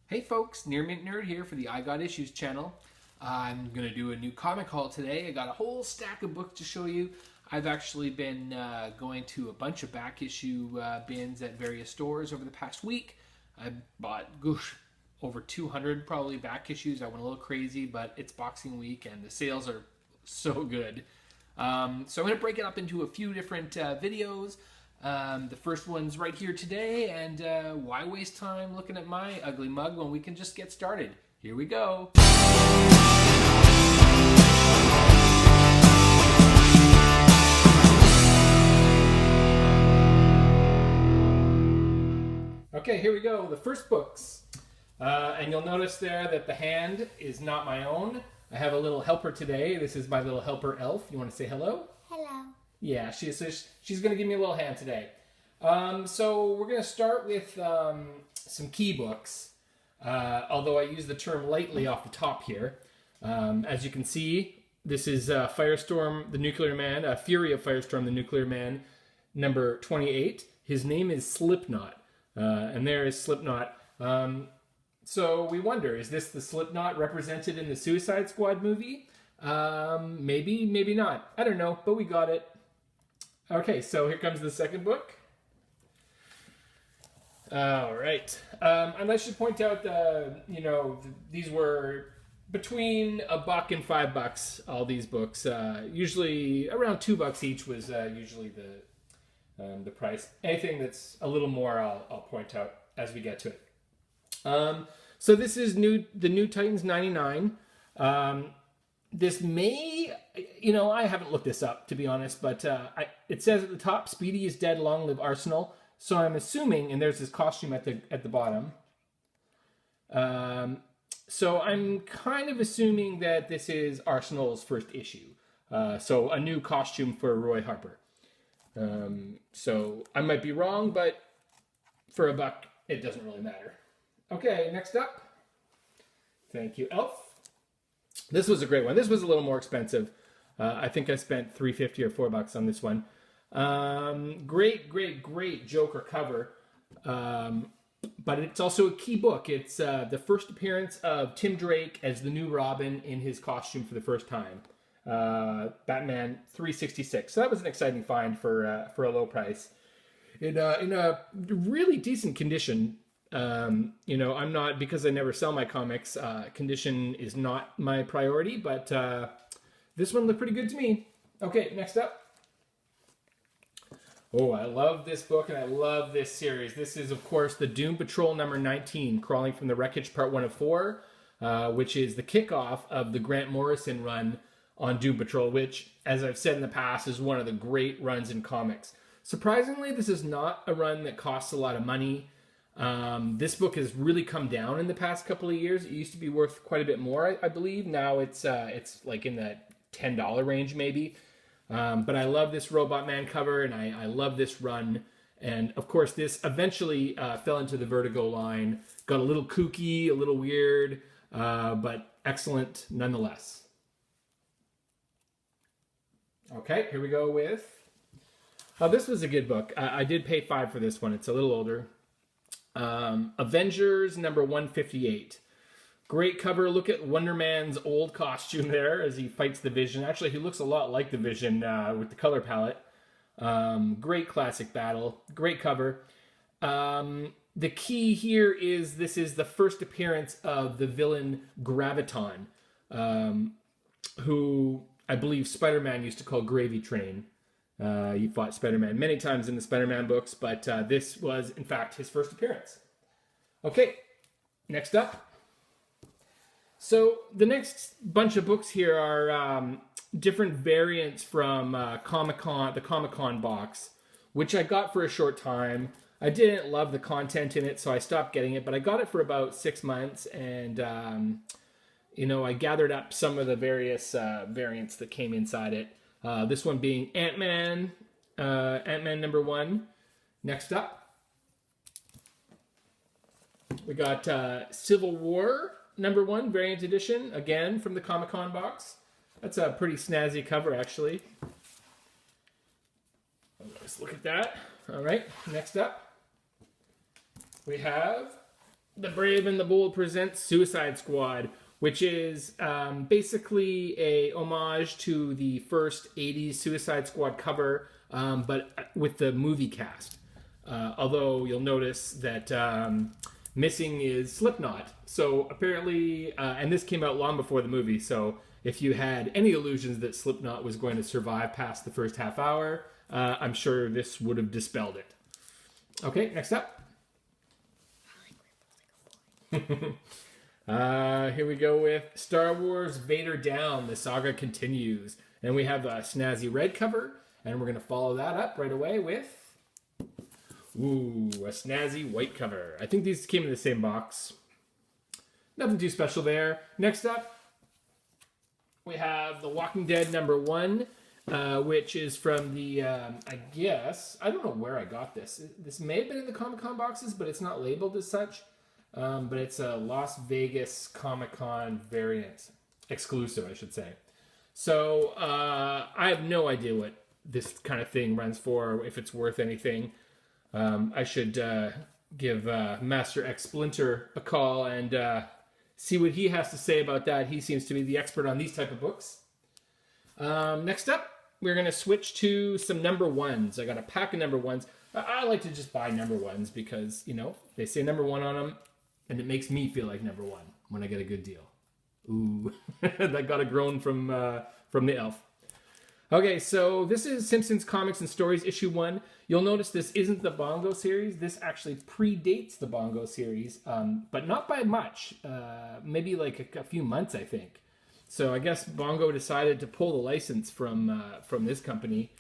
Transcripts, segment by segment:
Hey folks, Near Mint Nerd here for the I Got Issues channel. I'm going to do a new comic haul today. I got a whole stack of books to show you. I've actually been going to a bunch of back issue bins at various stores over the past week. I bought, over 200 probably back issues. I went a little crazy, but it's Boxing Week and the sales are so good. So I'm going to break it up into a few different videos. The first one's right here today, and why waste time looking at my ugly mug when we can just get started? Here we go. Okay, here we go. The first books. And you'll notice there that the hand is not my own. I have a little helper today. This is my little helper elf. You want to say hello? Hello. Yeah, she's going to give me a little hand today. So we're going to start with some key books, although I use the term lightly off the top here. As you can see, this is Firestorm the Nuclear Man, Fury of Firestorm the Nuclear Man, number 28. His name is Slipknot, and there is Slipknot. So we wonder, is this the Slipknot represented in the Suicide Squad movie? Maybe, maybe not. I don't know, but we got it. Okay, so here comes the second book. All right. And I should point out, these were between $1 and $5, all these books. Usually around $2 each was usually the price. Anything that's a little more, I'll point out as we get to it. So this is the New Titans 99. This may, I haven't looked this up to be honest, but it says at the top, "Speedy is dead, long live Arsenal." So I'm assuming, and there's this costume at the bottom. So I'm kind of assuming that this is Arsenal's first issue. So a new costume for Roy Harper. So I might be wrong, but for $1, it doesn't really matter. Okay, next up. Thank you, Elf. This was a great one. This was a little more expensive. I think I spent $3.50 or $4 on this one. Great Joker cover. But it's also a key book. It's the first appearance of Tim Drake as the new Robin in his costume for the first time. Batman 366. So that was an exciting find for a low price. In a really decent condition. I'm not, because I never sell my comics, condition is not my priority, but this one looked pretty good to me. Okay, next up. Oh, I love this book and I love this series. This is, of course, the Doom Patrol number 19, Crawling from the Wreckage, part 1 of 4, which is the kickoff of the Grant Morrison run on Doom Patrol, which, as I've said in the past, is one of the great runs in comics. Surprisingly, this is not a run that costs a lot of money. This book has really come down in the past couple of years. It used to be worth quite a bit more, I believe. Now it's like in the $10 range maybe. But I love this Robot Man cover, and I love this run. And of course, this eventually fell into the Vertigo line. Got a little kooky, a little weird, but excellent nonetheless. Okay, here we go with... this was a good book. I did pay $5 for this one. It's a little older. Avengers number 158. Great cover. Look at Wonder Man's old costume there as he fights the Vision. Actually, he looks a lot like the Vision with the color palette. Great classic battle. Great cover. The key here is this is the first appearance of the villain Graviton, who I believe Spider-Man used to call Gravy Train. He fought Spider-Man many times in the Spider-Man books, but this was, in fact, his first appearance. Okay, next up. So the next bunch of books here are different variants from Comic-Con, the Comic-Con box, which I got for a short time. I didn't love the content in it, so I stopped getting it, but I got it for about 6 months, and I gathered up some of the various variants that came inside it. This one being Ant-Man number 1. Next up, we got Civil War number 1 variant edition, again from the Comic-Con box. That's a pretty snazzy cover, actually. Let's look at that. All right, next up, we have The Brave and the Bold presents Suicide Squad, which is basically a homage to the first 80s Suicide Squad cover, but with the movie cast. Although you'll notice that missing is Slipknot. So apparently, and this came out long before the movie, so if you had any illusions that Slipknot was going to survive past the first half hour, I'm sure this would have dispelled it. Okay, next up. Here we go with Star Wars Vader Down. The saga continues. And we have a snazzy red cover. And we're going to follow that up right away with... Ooh, a snazzy white cover. I think these came in the same box. Nothing too special there. Next up, we have The Walking Dead #1, which is from the, I guess... I don't know where I got this. This may have been in the Comic-Con boxes, but it's not labeled as such. But it's a Las Vegas Comic-Con variant. Exclusive, I should say. So, I have no idea what this kind of thing runs for, if it's worth anything. I should give Master X Splinter a call and see what he has to say about that. He seems to be the expert on these type of books. Next up, we're going to switch to some #1s. I got a pack of #1s. I like to just buy #1s because, you know, they say #1 on them. And it makes me feel like #1 when I get a good deal. Ooh, that got a groan from the elf. Okay, so this is Simpsons Comics and Stories issue 1. You'll notice this isn't the Bongo series. This actually predates the Bongo series, but not by much. Maybe like a few months, I think. So I guess Bongo decided to pull the license from this company.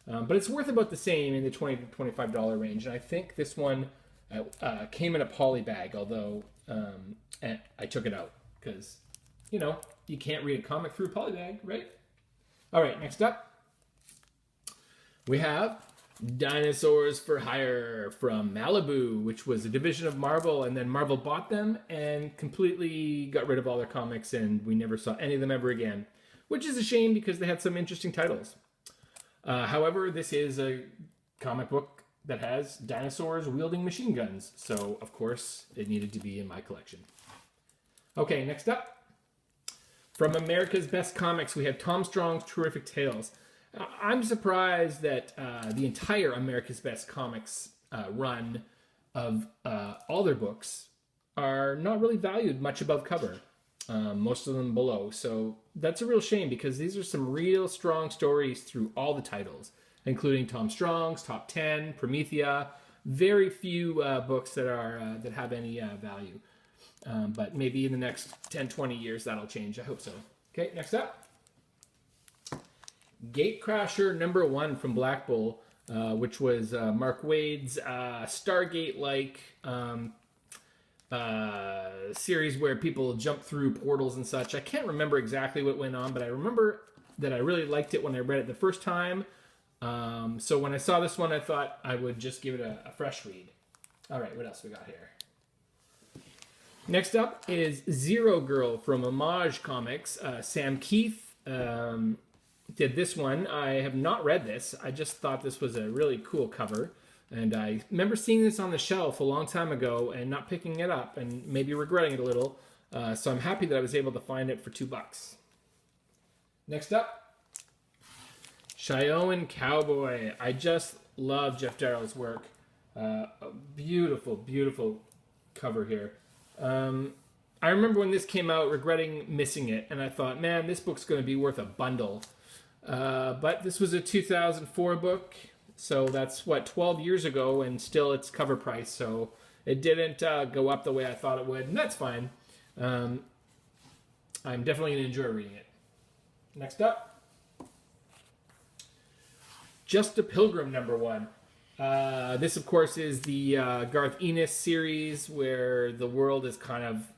But it's worth about the same in the $20 to $25 range. And I think this one... came in a poly bag, although and I took it out because, you know, you can't read a comic through a poly bag, right? All right, next up, we have Dinosaurs for Hire from Malibu, which was a division of Marvel, and then Marvel bought them and completely got rid of all their comics, and we never saw any of them ever again, which is a shame because they had some interesting titles. However, this is a comic book that has dinosaurs wielding machine guns. So, of course, it needed to be in my collection. Okay, next up. From America's Best Comics, we have Tom Strong's Terrific Tales. I'm surprised that the entire America's Best Comics run of all their books are not really valued much above cover. Most of them below. So that's a real shame because these are some real strong stories through all the titles, including Tom Strong's, Top 10, Promethea. Very few books that are that have any value. But maybe in the next 10, 20 years that'll change. I hope so. Okay, next up. Gatecrasher #1 from Black Bull, which was Mark Waid's Stargate-like series where people jump through portals and such. I can't remember exactly what went on, but I remember that I really liked it when I read it the first time. So when I saw this one, I thought I would just give it a fresh read. All right, what else we got here? Next up is Zero Girl from Homage Comics. Sam Keith did this one. I have not read this. I just thought this was a really cool cover. And I remember seeing this on the shelf a long time ago and not picking it up and maybe regretting it a little. So I'm happy that I was able to find it for $2. Next up, Cheyenne Cowboy. I just love Jeff Darrow's work. A beautiful, beautiful cover here. I remember when this came out regretting missing it, and I thought, man, this book's going to be worth a bundle. But this was a 2004 book, so that's, 12 years ago, and still it's cover price, so it didn't go up the way I thought it would, and that's fine. I'm definitely going to enjoy reading it. Next up. Just a Pilgrim #1. This, of course, is the Garth Ennis series where the world is kind of...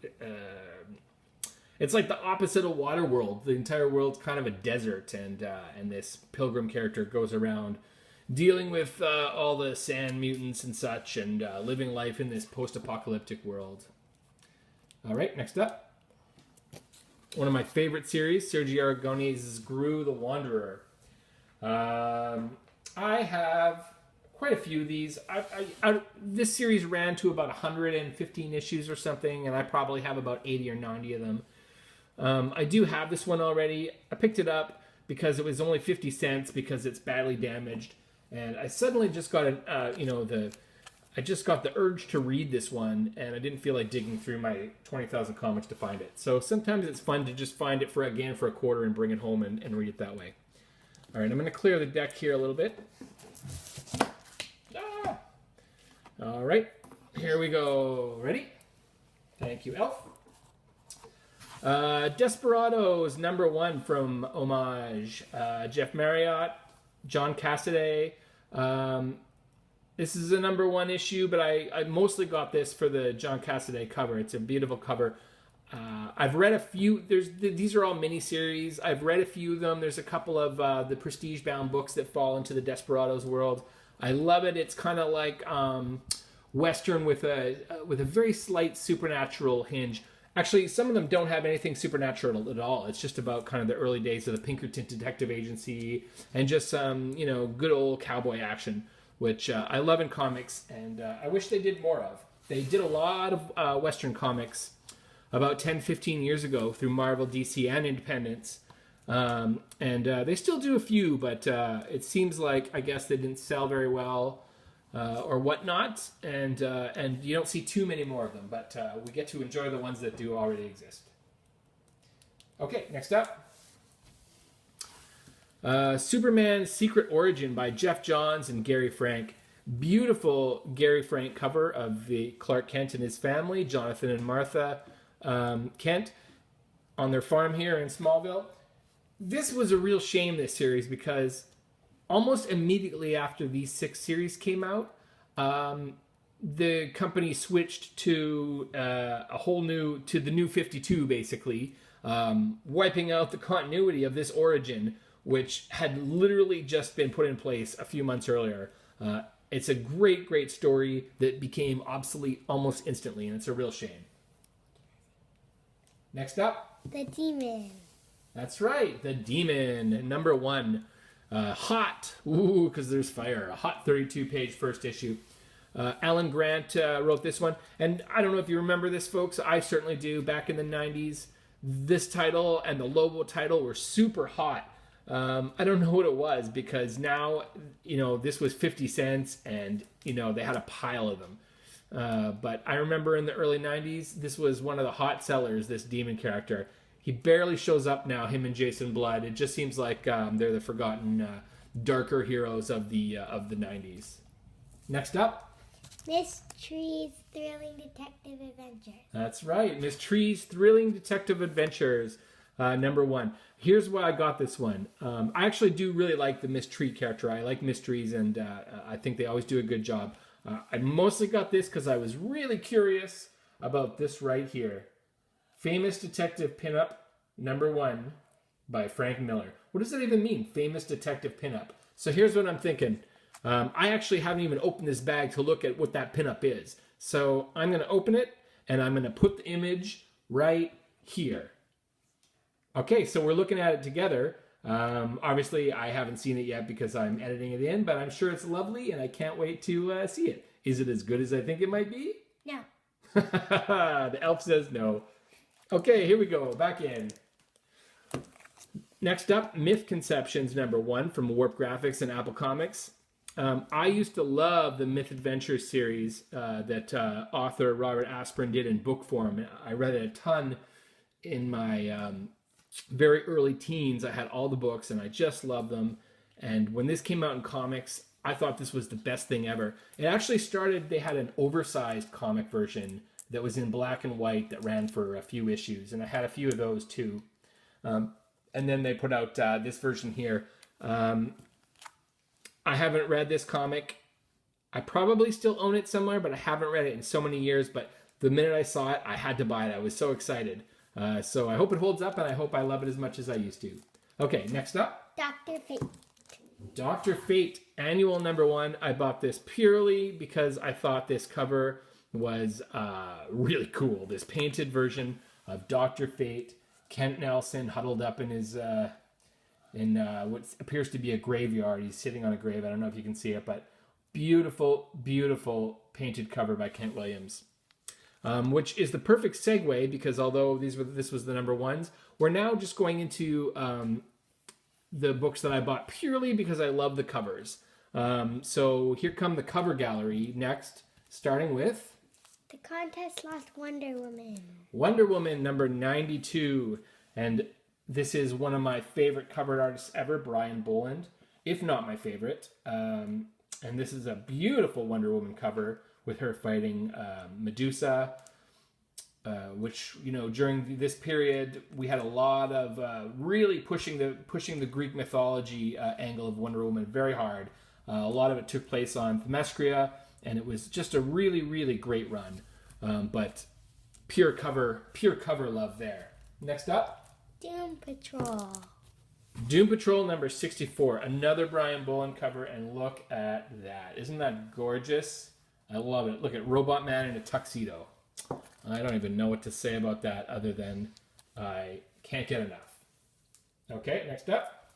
it's like the opposite of Waterworld. The entire world's kind of a desert, and this Pilgrim character goes around dealing with all the sand mutants and such, and living life in this post-apocalyptic world. All right, next up. One of my favorite series, Sergio Aragonés's Gru the Wanderer. I have quite a few of these. This series ran to about 115 issues or something, and I probably have about 80 or 90 of them. I do have this one already. I picked it up because it was only 50 cents because it's badly damaged, and I suddenly just got I just got the urge to read this one, and I didn't feel like digging through my 20,000 comics to find it. So sometimes it's fun to just find it for a quarter and bring it home and read it that way. All right, I'm going to clear the deck here a little bit. All right, here we go. Ready? Thank you, Elf. Desperados #1 from Homage. Jeff Marriott, John Cassaday. This is a #1 issue, but I mostly got this for the John Cassaday cover. It's a beautiful cover. I've read a few. These are all miniseries. I've read a few of them. There's a couple of the prestige-bound books that fall into the Desperados world. I love it. It's kind of like Western with a very slight supernatural hinge. Actually, some of them don't have anything supernatural at all. It's just about kind of the early days of the Pinkerton Detective Agency and just some, good old cowboy action, which I love in comics, and I wish they did more of. They did a lot of Western comics about 10, 15 years ago through Marvel, DC, and Independence. And they still do a few, but it seems like, I guess, they didn't sell very well or whatnot, and you don't see too many more of them, but we get to enjoy the ones that do already exist. Okay, next up. Superman's Secret Origin by Jeff Johns and Gary Frank. Beautiful Gary Frank cover of the Clark Kent and his family, Jonathan and Martha Kent, on their farm here in Smallville. This was a real shame, this series, because almost immediately after these 6 series came out, the company switched to the New 52, basically, wiping out the continuity of this origin, which had literally just been put in place a few months earlier. It's a great, great story that became obsolete almost instantly, and it's a real shame. Next up. The Demon. That's right, The Demon, #1. Hot, because there's fire. A hot 32-page first issue. Alan Grant wrote this one. And I don't know if you remember this, folks. I certainly do. Back in the 90s, this title and the Lobo title were super hot. I don't know what it was, because now, this was 50 cents and, they had a pile of them. But I remember in the early 90s, this was one of the hot sellers, this Demon character. He barely shows up now, him and Jason Blood. It just seems like they're the forgotten, darker heroes of the 90s. Next up. Miss Tree's Thrilling Detective Adventures. That's right, Miss Tree's Thrilling Detective Adventures, #1. Here's why I got this one. I actually do really like the Miss Tree character. I like mysteries, and I think they always do a good job. I mostly got this because I was really curious about this right here. Famous Detective Pinup, #1 by Frank Miller. What does that even mean, Famous Detective Pinup? So here's what I'm thinking. I actually haven't even opened this bag to look at what that pinup is. So I'm going to open it, and I'm going to put the image right here. Okay, so we're looking at it together. Obviously, I haven't seen it yet because I'm editing it in, but I'm sure it's lovely, and I can't wait to see it. Is it as good as I think it might be? No. The elf says no. Okay, here we go. Back in. Next up, Myth Conceptions #1 from Warp Graphics and Apple Comics. I used to love the Myth Adventures series that author Robert Asprin did in book form. I read it a ton in my very early teens. I had all the books, and I just loved them. And when this came out in comics, I thought this was the best thing ever. It actually started, they had an oversized comic version that was in black and white that ran for a few issues, and I had a few of those too. And then they put out this version here. I haven't read this comic. I probably still own it somewhere, but I haven't read it in so many years. But the minute I saw it, I had to buy it. I was so excited. So I hope it holds up, and I hope I love it as much as I used to. Okay, next up. Dr. Fate. Dr. Fate, annual #1. I bought this purely because I thought this cover was really cool. This painted version of Dr. Fate, Kent Nelson huddled up in his what appears to be a graveyard. He's sitting on a grave. I don't know if you can see it, but Beautiful, beautiful painted cover by Kent Williams. Which is the perfect segue because although this was the number ones, we're now just going into the books that I bought purely because I love the covers. So here come the cover gallery next, starting with The Contest Lost Wonder Woman. Wonder Woman number 92. And this is one of my favorite cover artists ever, Brian Boland, if not my favorite. And this is a beautiful Wonder Woman cover with her fighting Medusa, which, you know, during this period we had a lot of really pushing the Greek mythology angle of Wonder Woman very hard. A lot of it took place on Themyscira, and it was just a really, really great run. But pure cover love there. Next up, Doom Patrol. Doom Patrol number 64, another Brian Boland cover, and look at that. Isn't that gorgeous? I love it. Look at Robot Man in a tuxedo. I don't even know what to say about that other than I can't get enough. Okay, next up.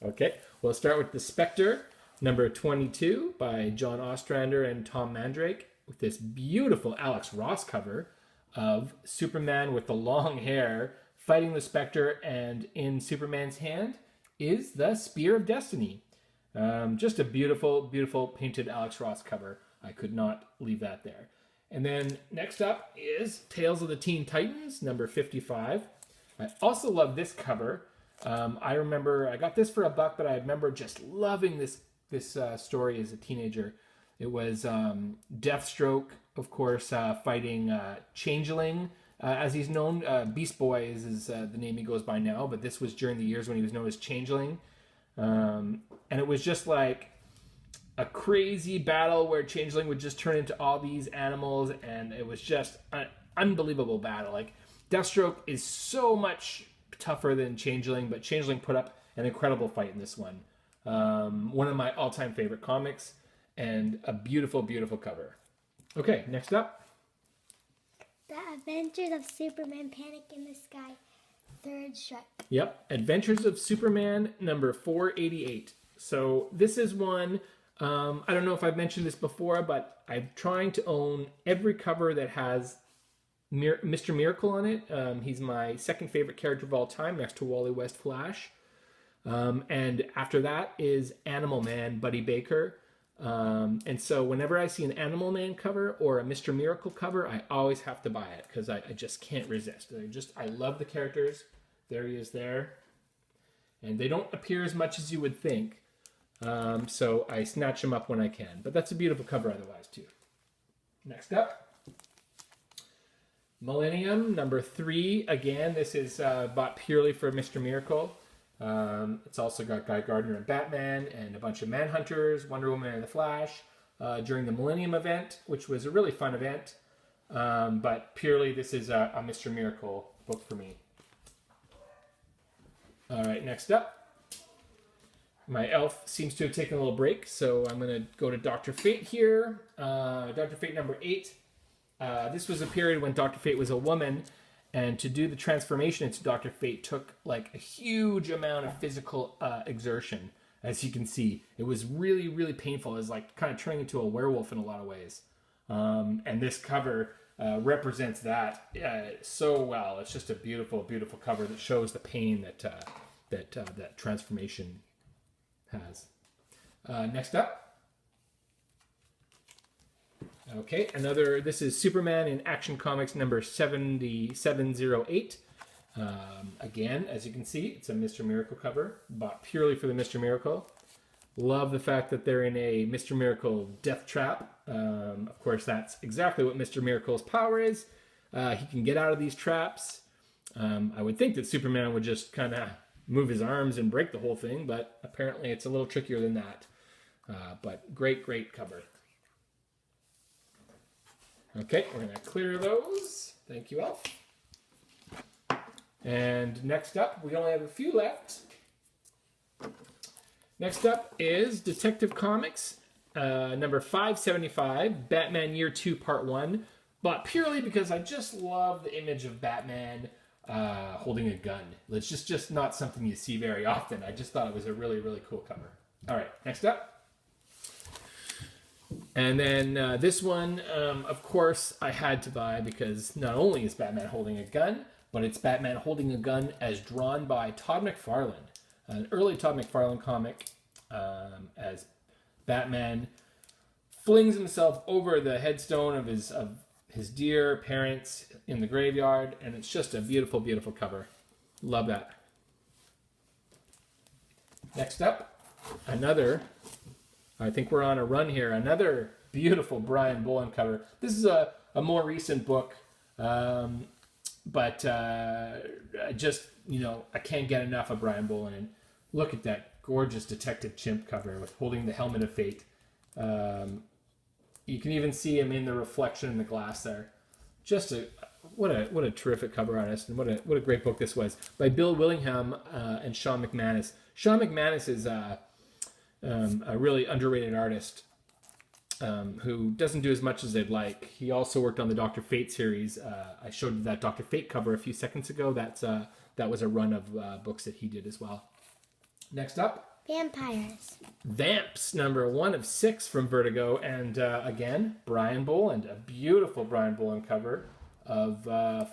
Okay, we'll start with The Spectre, number 22 by John Ostrander and Tom Mandrake, with this beautiful Alex Ross cover of Superman with the long hair fighting the Spectre, and in Superman's hand is the Spear of Destiny. Just a beautiful, beautiful painted Alex Ross cover. I could not leave that there. And then next up is Tales of the Teen Titans, number 55. I also love this cover. I remember I got this for $1, but I remember just loving this story as a teenager. It was Deathstroke, of course, fighting Changeling, as he's known. Beast Boy is the name he goes by now, but this was during the years when he was known as Changeling. And it was just like a crazy battle where Changeling would just turn into all these animals, and it was just an unbelievable battle. Like, Deathstroke is so much tougher than Changeling, but Changeling put up an incredible fight in this one. One of my all-time favorite comics, and a beautiful, beautiful cover. Okay, next up. The Adventures of Superman Panic in the Sky, Third Strike. Yep, Adventures of Superman, number 488. So this is one, I don't know if I've mentioned this before, but I'm trying to own every cover that has Mr. Miracle on it. He's my second favorite character of all time, next to Wally West Flash. And after that is Animal Man, Buddy Baker. And so whenever I see an Animal Man cover or a Mr. Miracle cover, I always have to buy it because I just can't resist. I love the characters. There he is there. And they don't appear as much as you would think. So I snatch them up when I can. But that's a beautiful cover otherwise too. Next up. Millennium, number 3. Again, this is bought purely for Mr. Miracle. It's also got Guy Gardner and Batman and a bunch of Manhunters, Wonder Woman and the Flash during the Millennium event, which was a really fun event. But purely this is a Mr. Miracle book for me. All right, next up. My elf seems to have taken a little break, so I'm going to go to Dr. Fate here. Dr. Fate number 8. This was a period when Dr. Fate was a woman, and to do the transformation into Dr. Fate took like a huge amount of physical exertion. As you can see, it was really, really painful. It was like kind of turning into a werewolf in a lot of ways. And this cover represents that so well. It's just a beautiful, beautiful cover that shows the pain that transformation has. Next up. Okay, this is Superman in Action Comics number 7708. Again, as you can see, it's a Mr. Miracle cover, bought purely for the Mr. Miracle. Love the fact that they're in a Mr. Miracle death trap. Of course, that's exactly what Mr. Miracle's power is. He can get out of these traps. I would think that Superman would just kind of move his arms and break the whole thing, but apparently it's a little trickier than that. But great, great cover. Okay, we're going to clear those. Thank you, Elf. And next up, we only have a few left. Next up is Detective Comics, number 575, Batman Year 2, Part 1. But purely because I just love the image of Batman holding a gun. It's just not something you see very often. I just thought it was a really, really cool cover. All right, next up. And then this one, of course, I had to buy because not only is Batman holding a gun, but it's Batman holding a gun as drawn by Todd McFarlane, an early Todd McFarlane comic, as Batman flings himself over the headstone of his dear parents in the graveyard, and it's just a beautiful, beautiful cover. Love that. Next up, another, I think we're on a run here, another beautiful Brian Bolland cover. This is a more recent book, but just, you know, I can't get enough of Brian Bolland. And look at that gorgeous Detective Chimp cover with holding the helmet of fate. You can even see him in the reflection in the glass there. Just what a terrific cover artist, and what a great book this was by Bill Willingham and Sean McManus. Sean McManus is a really underrated artist who doesn't do as much as they'd like. He also worked on the Dr. Fate series. I showed you that Dr. Fate cover a few seconds ago. That was a run of books that he did as well. Next up. Vampires. Vamps, number 1 of 6 from Vertigo. And again, Brian Bolland. A beautiful Brian Bolland cover of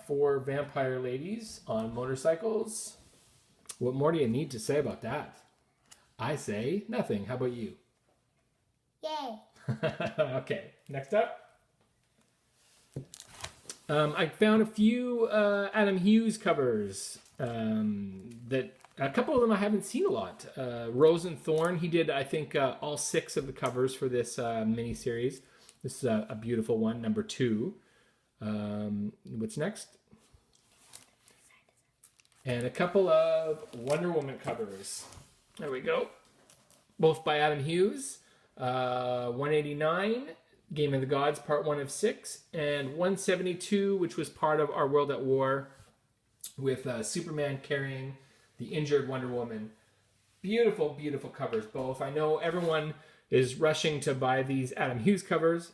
4 vampire ladies on motorcycles. What more do you need to say about that? I say nothing. How about you? Yay. Okay, next up. I found a few Adam Hughes covers that a couple of them I haven't seen a lot. Rose and Thorn, he did, I think, all 6 of the covers for this mini-series. This is a beautiful one, number 2. What's next? And a couple of Wonder Woman covers. There we go. Both by Adam Hughes. 189, Game of the Gods, part 1 of 6. And 172, which was part of Our World at War, with Superman carrying the injured Wonder Woman. Beautiful, beautiful covers, both. I know everyone is rushing to buy these Adam Hughes covers.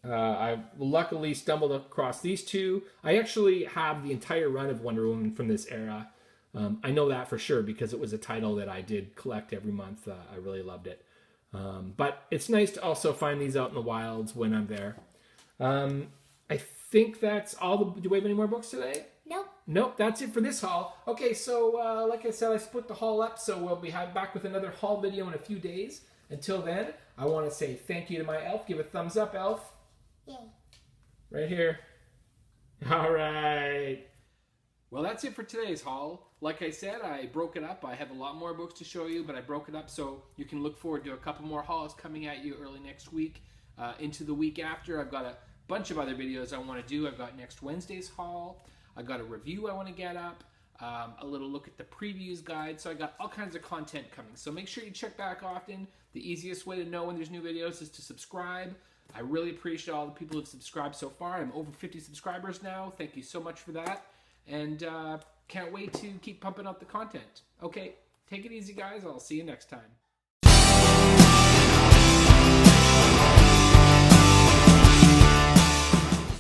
I luckily stumbled across these 2. I actually have the entire run of Wonder Woman from this era. I know that for sure because it was a title that I did collect every month. I really loved it. But it's nice to also find these out in the wilds when I'm there. I think that's all. Do we have any more books today? Nope. Nope, that's it for this haul. Okay, so like I said, I split the haul up, so we'll be back with another haul video in a few days. Until then, I want to say thank you to my elf. Give a thumbs up, elf. Yay. Right here. All right. Well, that's it for today's haul. Like I said, I broke it up. I have a lot more books to show you, but I broke it up so you can look forward to a couple more hauls coming at you early next week. Into the week after, I've got a bunch of other videos I want to do. I've got next Wednesday's haul. I've got a review I want to get up. A little look at the previews guide. So I got all kinds of content coming. So make sure you check back often. The easiest way to know when there's new videos is to subscribe. I really appreciate all the people who've subscribed so far. I'm over 50 subscribers now. Thank you so much for that. And can't wait to keep pumping out the content. Okay, take it easy, guys. I'll see you next time.